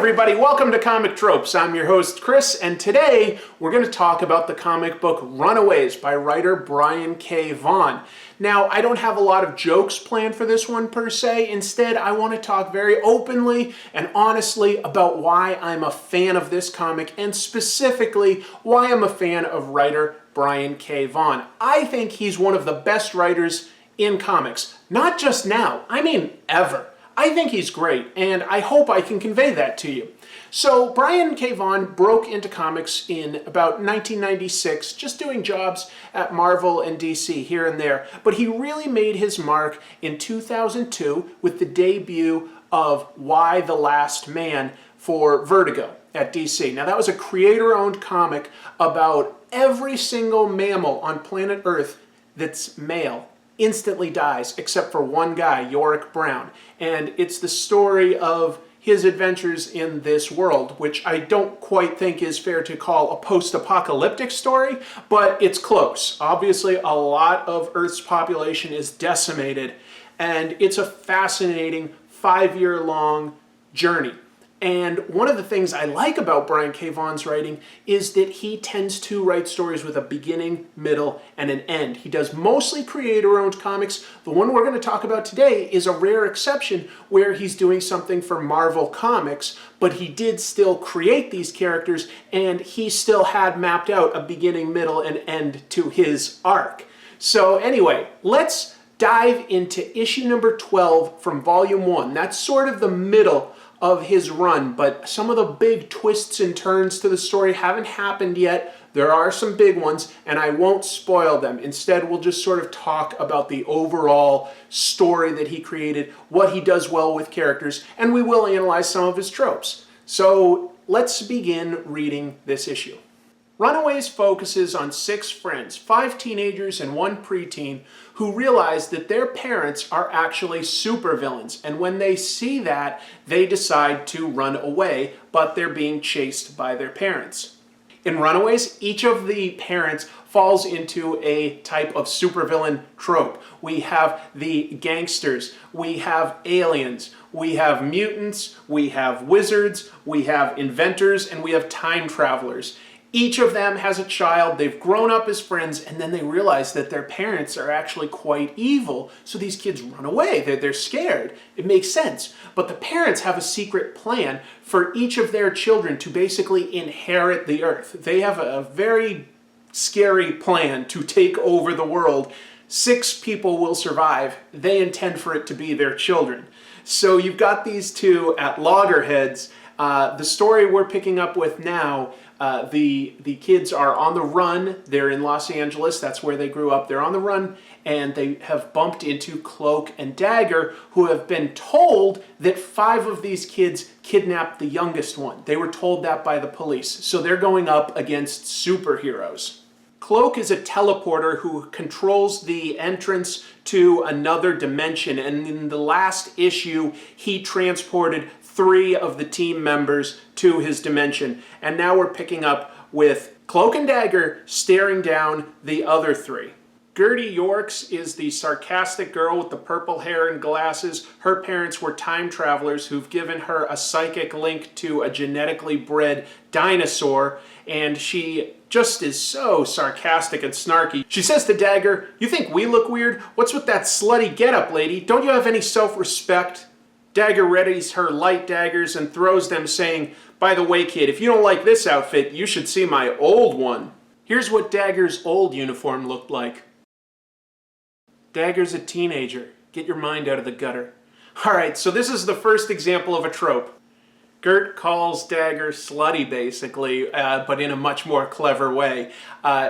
everybody, welcome to Comic Tropes. I'm your host Chris, and today we're going to talk about the comic book Runaways by writer Brian K. Vaughan. Now, I don't have a lot of jokes planned for this one per se. Instead, I want to talk very openly and honestly about why I'm a fan of this comic, and specifically why I'm a fan of writer Brian K. Vaughan. I think he's one of the best writers in comics. Not just now, I mean ever. I think he's great, and I hope I can convey that to you. So Brian K. Vaughan broke into comics in about 1996, just doing jobs at Marvel and DC here and there. But he really made his mark in 2002 with the debut of Y: The Last Man for Vertigo at DC. Now that was a creator-owned comic about every single mammal on planet Earth that's male instantly dies, except for one guy, Yorick Brown. And it's the story of his adventures in this world, which I don't quite think is fair to call a post-apocalyptic story, but it's close. Obviously, a lot of Earth's population is decimated, and it's a fascinating 5-year-long journey. And one of the things I like about Brian K. Vaughan's writing is that he tends to write stories with a beginning, middle, and an end. He does mostly creator-owned comics. The one we're going to talk about today is a rare exception where he's doing something for Marvel Comics, but he did still create these characters, and he still had mapped out a beginning, middle, and end to his arc. So anyway, let's dive into issue number 12 from volume 1. That's sort of the middle of his run, but some of the big twists and turns to the story haven't happened yet. There are some big ones, and I won't spoil them. Instead, we'll just sort of talk about the overall story that he created, what he does well with characters, and we will analyze some of his tropes. So let's begin reading this issue. Runaways focuses on 6 friends, 5 teenagers and 1 preteen, who realize that their parents are actually supervillains, and when they see that, they decide to run away, but they're being chased by their parents. In Runaways, each of the parents falls into a type of supervillain trope. We have the gangsters, we have aliens, we have mutants, we have wizards, we have inventors, and we have time travelers. Each of them has a child, they've grown up as friends, and then they realize that their parents are actually quite evil, so these kids run away. They're scared. It makes sense. But the parents have a secret plan for each of their children to basically inherit the earth. They have a very scary plan to take over the world. 6 people will survive. They intend for it to be their children. So you've got these two at loggerheads. The story we're picking up with now, the kids are on the run. They're in Los Angeles. That's where they grew up. They're on the run, and they have bumped into Cloak and Dagger, who have been told that 5 of these kids kidnapped the youngest one. They were told that by the police. So they're going up against superheroes. Cloak is a teleporter who controls the entrance to another dimension, and in the last issue, he transported 3 of the team members to his dimension. And now we're picking up with Cloak and Dagger staring down the other 3. Gertie Yorks is the sarcastic girl with the purple hair and glasses. Her parents were time travelers who've given her a psychic link to a genetically bred dinosaur, and she just is so sarcastic and snarky. She says to Dagger, "You think we look weird? What's with that slutty getup, lady? Don't you have any self-respect?" Dagger readies her light daggers and throws them, saying, "By the way, kid, if you don't like this outfit, you should see my old one." Here's what Dagger's old uniform looked like. Dagger's a teenager. Get your mind out of the gutter. Alright, so this is the first example of a trope. Gert calls Dagger slutty, basically, but in a much more clever way.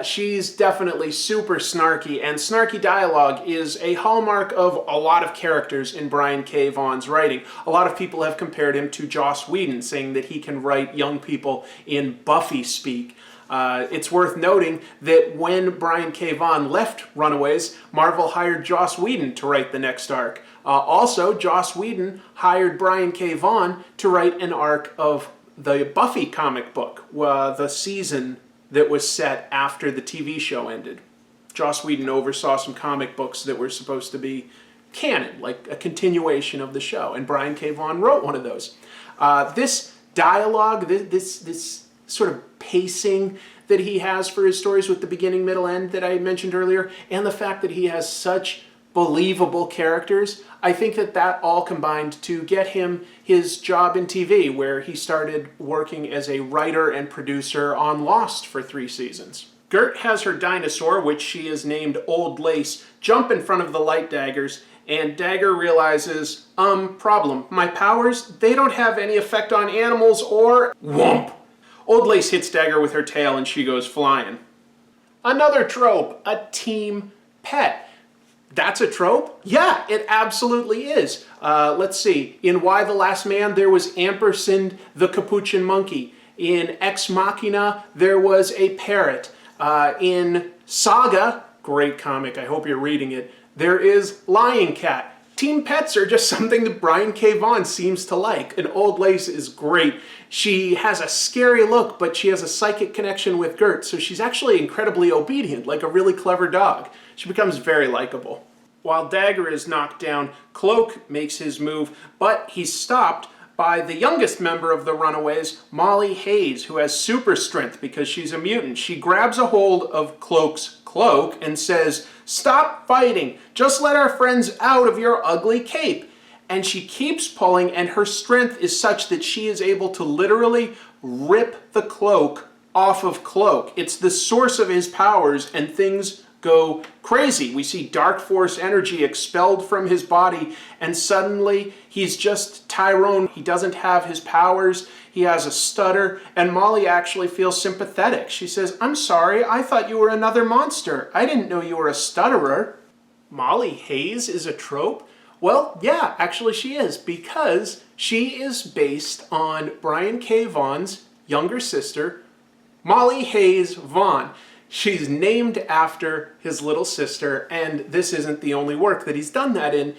She's definitely super snarky, and snarky dialogue is a hallmark of a lot of characters in Brian K. Vaughan's writing. A lot of people have compared him to Joss Whedon, saying that he can write young people in Buffy speak. It's worth noting that when Brian K. Vaughan left Runaways, Marvel hired Joss Whedon to write the next arc. Also, Joss Whedon hired Brian K. Vaughan to write an arc of the Buffy comic book, the season that was set after the TV show ended. Joss Whedon oversaw some comic books that were supposed to be canon, like a continuation of the show, and Brian K. Vaughan wrote one of those. This dialogue, this sort of pacing that he has for his stories with the beginning, middle, end that I mentioned earlier, and the fact that he has such believable characters, I think that all combined to get him his job in TV, where he started working as a writer and producer on Lost for 3 seasons. Gert has her dinosaur, which she has named Old Lace, jump in front of the light daggers, and Dagger realizes, problem. My powers, they don't have any effect on animals or... Whomp! Old Lace hits Dagger with her tail and she goes flying. Another trope, a team pet. That's a trope? Yeah, it absolutely is. Let's see. In Y the Last Man, there was Ampersand the Capuchin Monkey. In Ex Machina, there was a parrot. In Saga, great comic, I hope you're reading it, there is Lion Cat. Team pets are just something that Brian K. Vaughan seems to like, and Old Lace is great. She has a scary look, but she has a psychic connection with Gert, so she's actually incredibly obedient, like a really clever dog. She becomes very likable. While Dagger is knocked down, Cloak makes his move, but he's stopped by the youngest member of the Runaways, Molly Hayes, who has super strength because she's a mutant. She grabs a hold of Cloak's cloak and says, "Stop fighting! Just let our friends out of your ugly cape!" And she keeps pulling, and her strength is such that she is able to literally rip the cloak off of Cloak. It's the source of his powers, and things go crazy. We see dark force energy expelled from his body, and suddenly he's just Tyrone. He doesn't have his powers. He has a stutter, and Molly actually feels sympathetic. She says, "I'm sorry, I thought you were another monster. I didn't know you were a stutterer." Molly Hayes is a trope? Well, yeah, actually she is, because she is based on Brian K. Vaughan's younger sister, Molly Hayes Vaughan. She's named after his little sister, and this isn't the only work that he's done that in.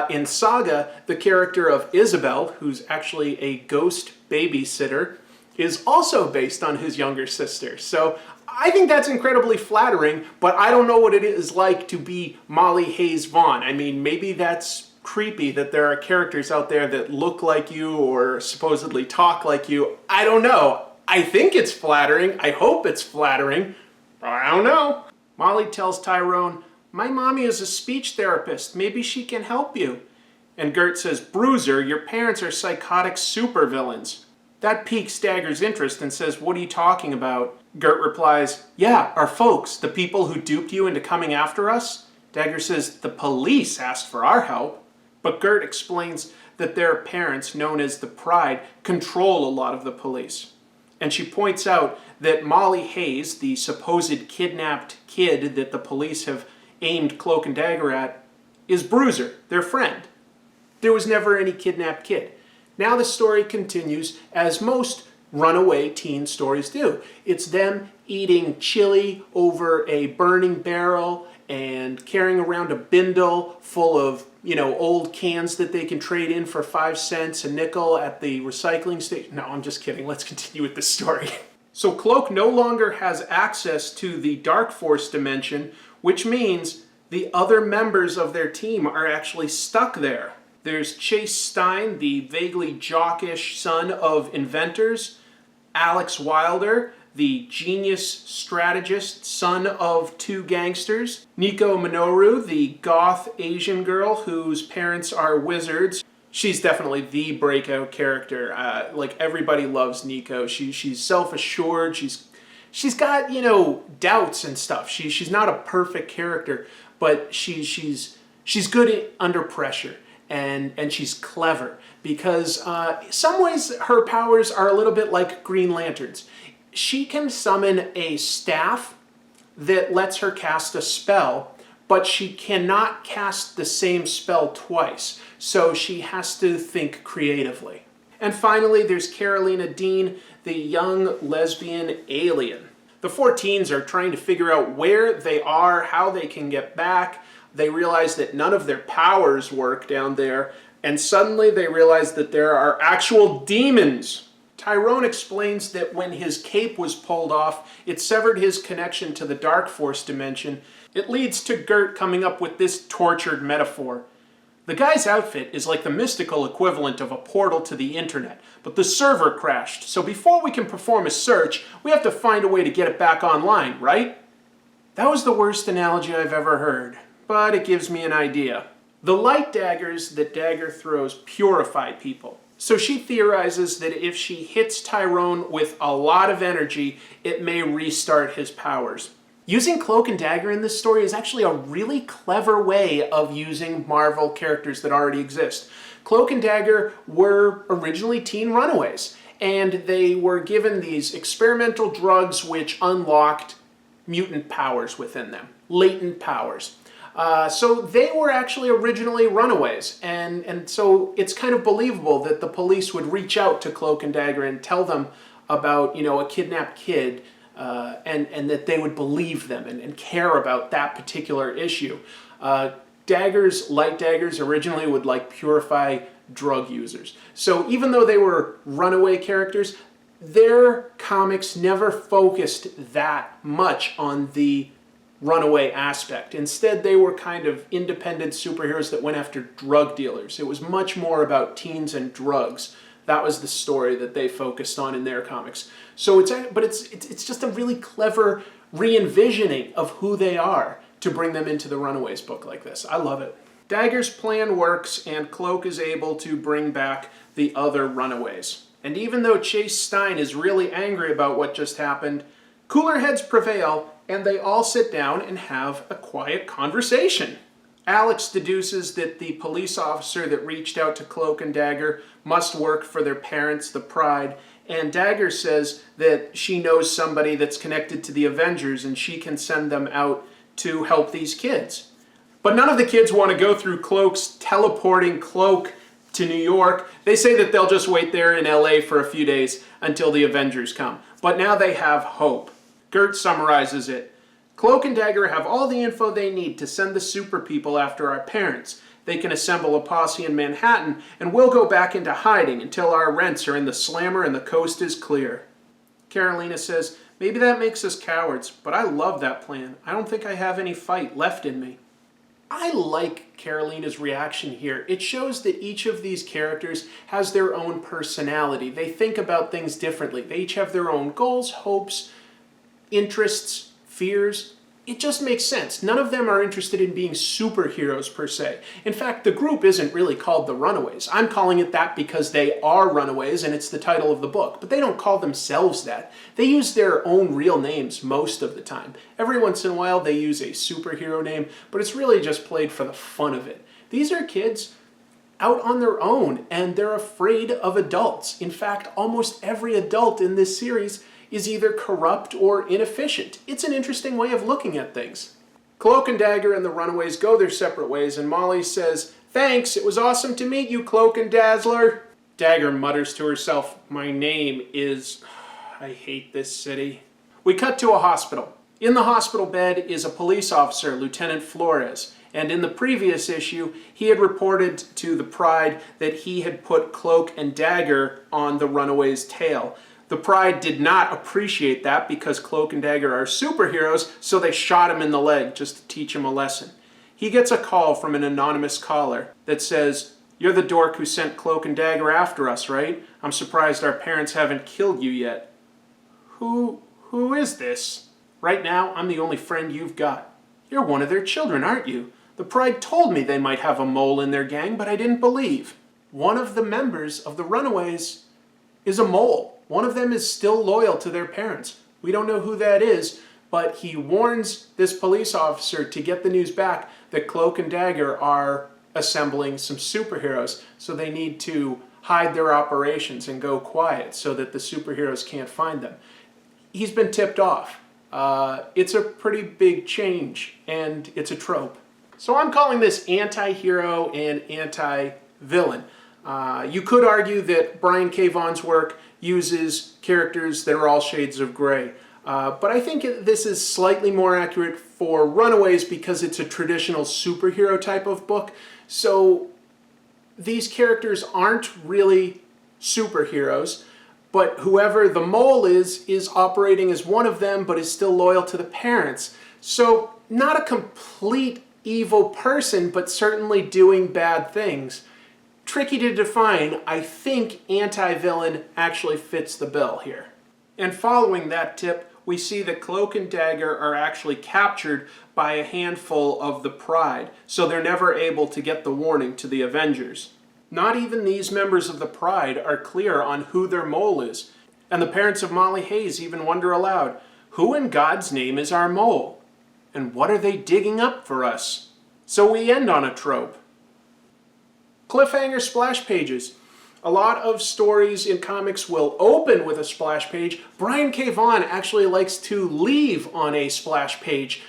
In Saga, the character of Isabel, who's actually a ghost babysitter, is also based on his younger sister. So I think that's incredibly flattering, but I don't know what it is like to be Molly Hayes Vaughan. I mean, maybe that's creepy that there are characters out there that look like you or supposedly talk like you. I don't know. I think it's flattering. I hope it's flattering. I don't know. Molly tells Tyrone, "My mommy is a speech therapist. Maybe she can help you." And Gert says, "Bruiser, your parents are psychotic supervillains." That piques Dagger's interest and says, "What are you talking about?" Gert replies, "Yeah, our folks, the people who duped you into coming after us." Dagger says, "The police asked for our help." But Gert explains that their parents, known as the Pride, control a lot of the police. And she points out that Molly Hayes, the supposed kidnapped kid that the police have aimed Cloak and Dagger at, is Bruiser, their friend. There was never any kidnapped kid. Now the story continues as most runaway teen stories do. It's them eating chili over a burning barrel and carrying around a bindle full of, old cans that they can trade in for 5 cents a nickel at the recycling station. No, I'm just kidding. Let's continue with the story. So Cloak no longer has access to the Dark Force dimension, which means the other members of their team are actually stuck there. There's Chase Stein, the vaguely jockish son of inventors, Alex Wilder, the genius strategist, son of 2 gangsters, Nico Minoru, the goth Asian girl whose parents are wizards. She's definitely the breakout character. Everybody loves Nico. She's self-assured. She's got doubts and stuff. She's not a perfect character, but she's good under pressure. And she's clever because some ways her powers are a little bit like Green Lantern's. She can summon a staff that lets her cast a spell, but she cannot cast the same spell twice, so she has to think creatively. And finally, there's Karolina Dean, the young lesbian alien. The 4 teens are trying to figure out where they are, how they can get back. They realize that none of their powers work down there, and suddenly they realize that there are actual demons. Tyrone explains that when his cape was pulled off, it severed his connection to the Dark Force dimension. It leads to Gert coming up with this tortured metaphor. The guy's outfit is like the mystical equivalent of a portal to the internet, but the server crashed, so before we can perform a search, we have to find a way to get it back online, right? That was the worst analogy I've ever heard, but it gives me an idea. The light daggers that Dagger throws purify people. So she theorizes that if she hits Tyrone with a lot of energy, it may restart his powers. Using Cloak and Dagger in this story is actually a really clever way of using Marvel characters that already exist. Cloak and Dagger were originally teen runaways, and they were given these experimental drugs which unlocked mutant powers within them, latent powers. So they were actually originally runaways, and so it's kind of believable that the police would reach out to Cloak and Dagger and tell them about, a kidnapped kid, and that they would believe them and care about that particular issue. Light daggers originally would purify drug users. So even though they were runaway characters, their comics never focused that much on the runaway aspect. Instead, they were kind of independent superheroes that went after drug dealers. It was much more about teens and drugs. That was the story that they focused on in their comics. So it's just a really clever re-envisioning of who they are to bring them into the Runaways book like this. I love it. Dagger's plan works, and Cloak is able to bring back the other Runaways. And even though Chase Stein is really angry about what just happened, cooler heads prevail, and they all sit down and have a quiet conversation. Alex deduces that the police officer that reached out to Cloak and Dagger must work for their parents, the Pride, and Dagger says that she knows somebody that's connected to the Avengers and she can send them out to help these kids. But none of the kids want to go through Cloak's teleporting cloak to New York. They say that they'll just wait there in LA for a few days until the Avengers come. But now they have hope. Gert summarizes it. Cloak and Dagger have all the info they need to send the super people after our parents. They can assemble a posse in Manhattan, and we'll go back into hiding until our rents are in the slammer and the coast is clear. Karolina says, maybe that makes us cowards, but I love that plan. I don't think I have any fight left in me. I like Karolina's reaction here. It shows that each of these characters has their own personality. They think about things differently. They each have their own goals, hopes, interests, fears. It just makes sense. None of them are interested in being superheroes per se. In fact, the group isn't really called the Runaways. I'm calling it that because they are runaways and it's the title of the book. But they don't call themselves that. They use their own real names most of the time. Every once in a while they use a superhero name, but it's really just played for the fun of it. These are kids out on their own and they're afraid of adults. In fact, almost every adult in this series is either corrupt or inefficient. It's an interesting way of looking at things. Cloak and Dagger and the Runaways go their separate ways, and Molly says, "Thanks, it was awesome to meet you, Cloak and Dazzler." Dagger mutters to herself, "My name is... I hate this city." We cut to a hospital. In the hospital bed is a police officer, Lieutenant Flores, and in the previous issue, he had reported to the Pride that he had put Cloak and Dagger on the Runaways' tail. The Pride did not appreciate that because Cloak and Dagger are superheroes, so they shot him in the leg just to teach him a lesson. He gets a call from an anonymous caller that says, "You're the dork who sent Cloak and Dagger after us, right? I'm surprised our parents haven't killed you yet." Who is this? "Right now, I'm the only friend you've got." "You're one of their children, aren't you? The Pride told me they might have a mole in their gang, but I didn't believe." One of the members of the Runaways is a mole. One of them is still loyal to their parents. We don't know who that is, but he warns this police officer to get the news back that Cloak and Dagger are assembling some superheroes, so they need to hide their operations and go quiet so that the superheroes can't find them. He's been tipped off. It's a pretty big change, and it's a trope. So I'm calling this anti-hero and anti-villain. You could argue that Brian K. Vaughan's work uses characters that are all shades of gray. But I think this is slightly more accurate for Runaways because it's a traditional superhero type of book. So these characters aren't really superheroes, but whoever the mole is operating as one of them, but is still loyal to the parents. So not a complete evil person, but certainly doing bad things. Tricky to define. I think anti-villain actually fits the bill here. And following that tip, we see that Cloak and Dagger are actually captured by a handful of the Pride, so they're never able to get the warning to the Avengers. Not even these members of the Pride are clear on who their mole is, and the parents of Molly Hayes even wonder aloud, who in God's name is our mole? And what are they digging up for us? So we end on a trope. Cliffhanger splash pages. A lot of stories in comics will open with a splash page. Brian K. Vaughan actually likes to leave on a splash page.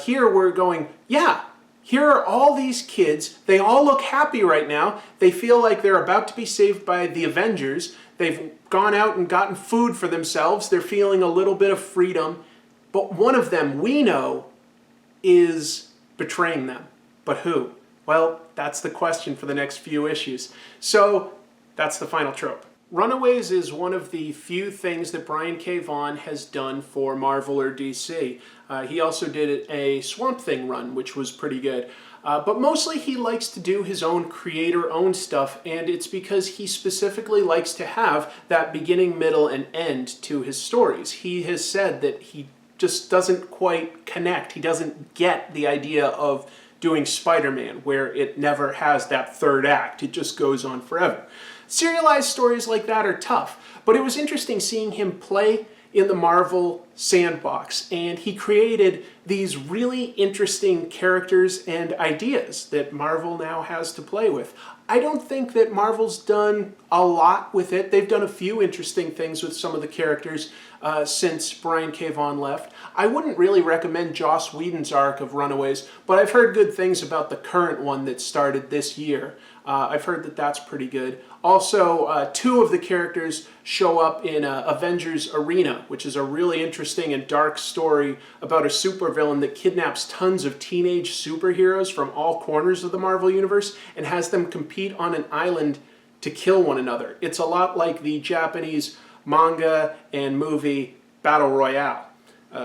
Here we're going, yeah, here are all these kids. They all look happy right now. They feel like they're about to be saved by the Avengers. They've gone out and gotten food for themselves. They're feeling a little bit of freedom. But one of them, we know, is betraying them. But who? Well, that's the question for the next few issues. So that's the final trope. Runaways is one of the few things that Brian K. Vaughan has done for Marvel or DC. He also did a Swamp Thing run, which was pretty good. But mostly he likes to do his own creator-owned stuff, and it's because he specifically likes to have that beginning, middle, and end to his stories. He has said that he just doesn't quite connect. He doesn't get the idea of doing Spider-Man, where it never has that third act. It just goes on forever. Serialized stories like that are tough, but it was interesting seeing him play in the Marvel sandbox, and he created these really interesting characters and ideas that Marvel now has to play with. I don't think that Marvel's done a lot with it. They've done a few interesting things with some of the characters since Brian K. Vaughan left. I wouldn't really recommend Joss Whedon's arc of Runaways, but I've heard good things about the current one that started this year. I've heard that that's pretty good. Also, two of the characters show up in Avengers Arena, which is a really interesting and dark story about a supervillain that kidnaps tons of teenage superheroes from all corners of the Marvel Universe and has them compete on an island to kill one another. It's a lot like the Japanese manga and movie Battle Royale.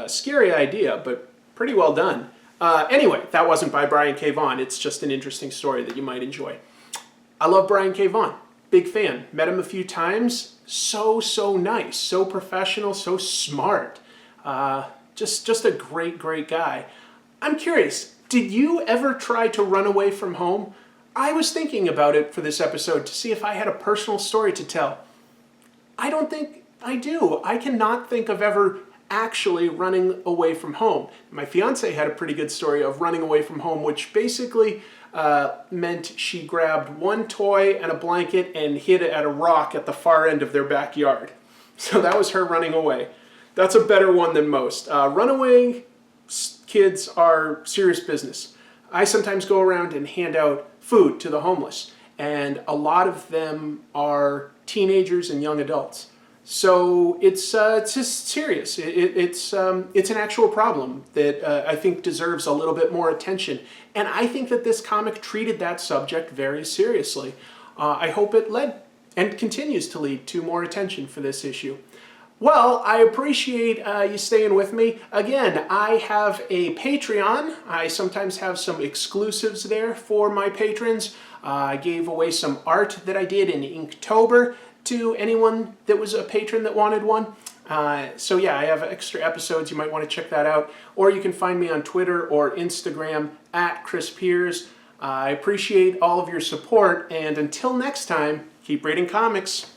Scary idea, but pretty well done. Anyway, that wasn't by Brian K. Vaughan. It's just an interesting story that you might enjoy. I love Brian K. Vaughan. Big fan. Met him a few times. So nice. So professional. So smart. Just a great guy. I'm curious, did you ever try to run away from home? I was thinking about it for this episode to see if I had a personal story to tell. I don't think I do. I cannot think of ever actually running away from home. My fiance had a pretty good story of running away from home, which basically meant she grabbed one toy and a blanket and hid it at a rock at the far end of their backyard. So that was her running away. That's a better one than most. Runaway kids are serious business. I sometimes go around and hand out food to the homeless, and a lot of them are teenagers and young adults. So it's just serious. It's an actual problem that I think deserves a little bit more attention. And I think that this comic treated that subject very seriously. I hope it led and continues to lead to more attention for this issue. Well, I appreciate you staying with me. Again, I have a Patreon. I sometimes have some exclusives there for my patrons. I gave away some art that I did in Inktober to anyone that was a patron that wanted one. So yeah, I have extra episodes. You might want to check that out. Or you can find me on Twitter or Instagram at Chris Piers. I appreciate all of your support, and until next time, keep reading comics.